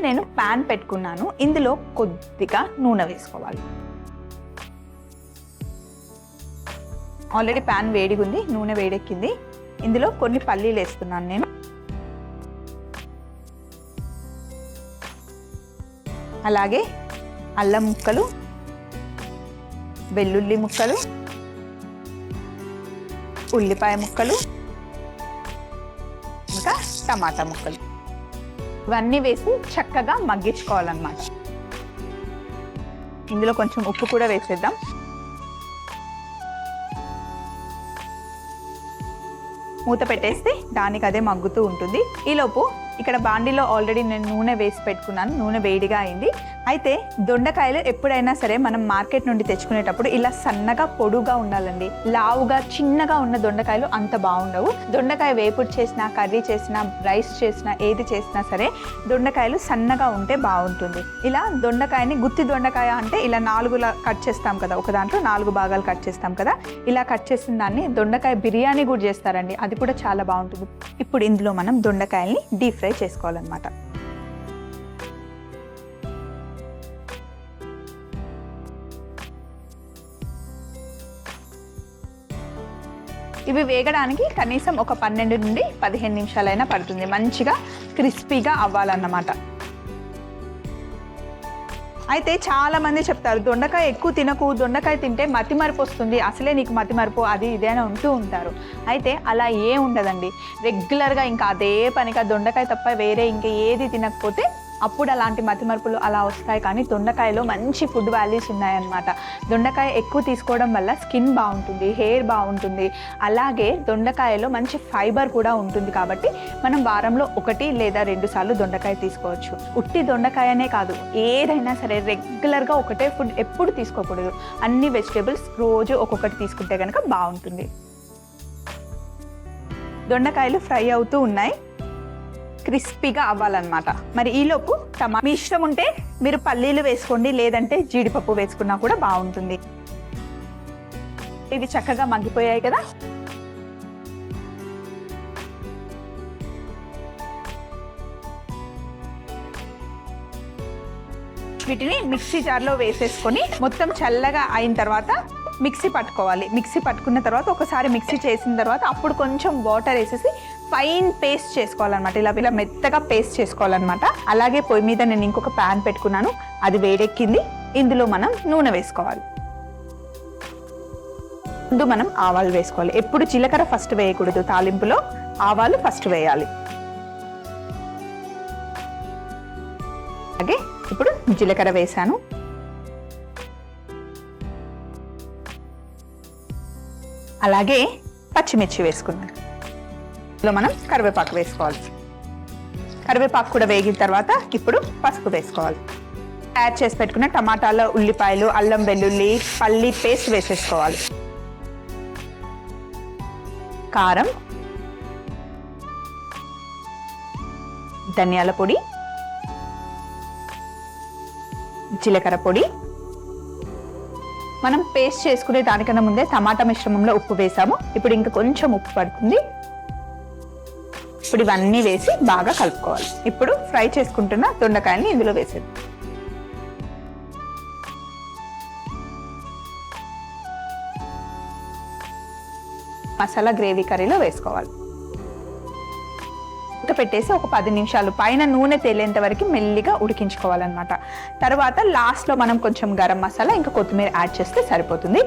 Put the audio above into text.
నేను ప్యాన్ పెట్టుకున్నాను. ఇందులో కొద్దిగా నూనె వేసుకోవాలి. ఆల్రెడీ ప్యాన్ వేడిగా ఉంది, నూనె వేడెక్కింది. ఇందులో కొన్ని పల్లీలు వేస్తున్నాను నేను. అలాగే అల్లం ముక్కలు, వెల్లుల్లి ముక్కలు, ఉల్లిపాయ ముక్కలు, ఇంకా టమాటా ముక్కలు ఇవన్నీ వేసి చక్కగా మగ్గించుకోవాలన్నమాట. ఇందులో కొంచెం ఉప్పు కూడా వేసేద్దాం. మూత పెట్టేస్తే దానికి అదే మగ్గుతూ ఉంటుంది. ఈలోపు ఇక్కడ బాండీలో ఆల్రెడీ నేను నూనె వేసి పెట్టుకున్నాను. నూనె వేడిగా అయింది. అయితే దొండకాయలు ఎప్పుడైనా సరే మనం మార్కెట్ నుండి తెచ్చుకునేటప్పుడు ఇలా సన్నగా పొడుగా ఉండాలండి. లావుగా చిన్నగా ఉన్న దొండకాయలు అంత బాగుండవు. దొండకాయ వేపుడు చేసినా, కర్రీ చేసినా, రైస్ చేసినా, ఏది చేసినా సరే దొండకాయలు సన్నగా ఉంటే బాగుంటుంది. ఇలా దొండకాయని గుత్తి దొండకాయ అంటే ఇలా 4 కట్ చేస్తాం కదా, ఒక దాంట్లో 4 భాగాలు కట్ చేస్తాం కదా, ఇలా కట్ చేసిన దాన్ని దొండకాయ బిర్యానీ కూడా చేస్తారండి. అది కూడా చాలా బాగుంటుంది. ఇప్పుడు ఇందులో మనం దొండకాయల్ని డీప్ ఫ్రై చేసుకోవాలన్నమాట. ఇవి వేగడానికి కనీసం ఒక 12 నుండి 15 నిమిషాలైనా పడుతుంది. మంచిగా క్రిస్పీగా అవ్వాలన్నమాట. అయితే చాలా మంది చెప్తారు దొండకాయ ఎక్కువ తినకు, దొండకాయ తింటే మతిమరుపు వస్తుంది, అసలే నీకు మతిమరుపు అది ఇదే అని ఉంటూ ఉంటారు. అయితే అలా ఏ ఉండదండి. రెగ్యులర్గా ఇంకా అదే పనిగా దొండకాయ తప్ప వేరే ఇంకా ఏది తినకపోతే అప్పుడు అలాంటి మతిమరుపులు అలా వస్తాయి. కానీ దొండకాయలో మంచి ఫుడ్ వాల్యూస్ ఉన్నాయన్నమాట. దొండకాయ ఎక్కువ తీసుకోవడం వల్ల స్కిన్ బాగుంటుంది, హెయిర్ బాగుంటుంది. అలాగే దొండకాయలో మంచి ఫైబర్ కూడా ఉంటుంది. కాబట్టి మనం వారంలో 1 లేదా 2 సార్లు దొండకాయ తీసుకోవచ్చు. ఉట్టి దొండకాయనే కాదు, ఏదైనా సరే రెగ్యులర్గా ఒకటే ఫుడ్ ఎప్పుడు తీసుకోకూడదు. అన్ని వెజిటేబుల్స్ రోజు ఒక్కొక్కటి తీసుకుంటే కనుక బాగుంటుంది. దొండకాయలు ఫ్రై అవుతూ ఉన్నాయి, క్రిస్పీగా అవ్వాలన్నమాట. మరి ఈలోపు మీ ఇష్టం ఉంటే మీరు పల్లీలు వేసుకోండి, లేదంటే జీడిపప్పు వేసుకున్నా కూడా బాగుంటుంది. ఇవి చక్కగా మగ్గిపోయాయి కదా. వీటిని మిక్సీ జార్లో వేసేసుకొని మొత్తం చల్లగా అయిన తర్వాత మిక్సీ పట్టుకోవాలి. మిక్సీ పట్టుకున్న తర్వాత ఒకసారి మిక్సీ చేసిన తర్వాత అప్పుడు కొంచెం వాటర్ వేసేసి ఫైన్ పేస్ట్ చేసుకోవాలన్నమాట. ఇలా మెత్తగా పేస్ట్ చేసుకోవాలన్నమాట. అలాగే పొయ్యి మీద నేను ఇంకొక ప్యాన్ పెట్టుకున్నాను, అది వేడెక్కింది. ఇందులో మనం నూనె వేసుకోవాలి. ముందు మనం ఆవాలు వేసుకోవాలి. ఎప్పుడు జీలకర్ర ఫస్ట్ వేయకూడదు, తాలింపులో ఆవాలు ఫస్ట్ వేయాలి. అలాగే ఇప్పుడు జీలకర్ర వేసాను. అలాగే పచ్చిమిర్చి వేసుకున్నాను. ఇందులో మనం కరివేపాకు వేసుకోవాలి. కరివేపాకు కూడా వేగిన తర్వాత ఇప్పుడు పసుపు వేసుకోవాలి. యాడ్ చేసి పెట్టుకున్న టమాటాలు, ఉల్లిపాయలు, అల్లం వెల్లుల్లి, పల్లి పేస్ట్ వేసేసుకోవాలి. కారం, ధనియాల పొడి, జీలకర్ర పొడి. మనం పేస్ట్ చేసుకునే దానికన్నా ముందే టమాటా మిశ్రమంలో ఉప్పు వేసాము. ఇప్పుడు ఇంకా కొంచెం ఉప్పు పడుతుంది. ఇప్పుడు ఇవన్నీ వేసి బాగా కలుపుకోవాలి. ఇప్పుడు ఫ్రై చేసుకుంటున్న దొండకాయల్ని ఇందులో వేసేది. మసాలా గ్రేవీ కర్రీలో వేసుకోవాలి. పెట్టేసి ఒక 10 నిమిషాలు పైన నూనె తేలేంత వరకు మెల్లిగా ఉడికించుకోవాలన్నమాట. తర్వాత లాస్ట్లో మనం కొంచెం గరం మసాలా ఇంకా కొత్తిమీర యాడ్ చేస్తే సరిపోతుంది.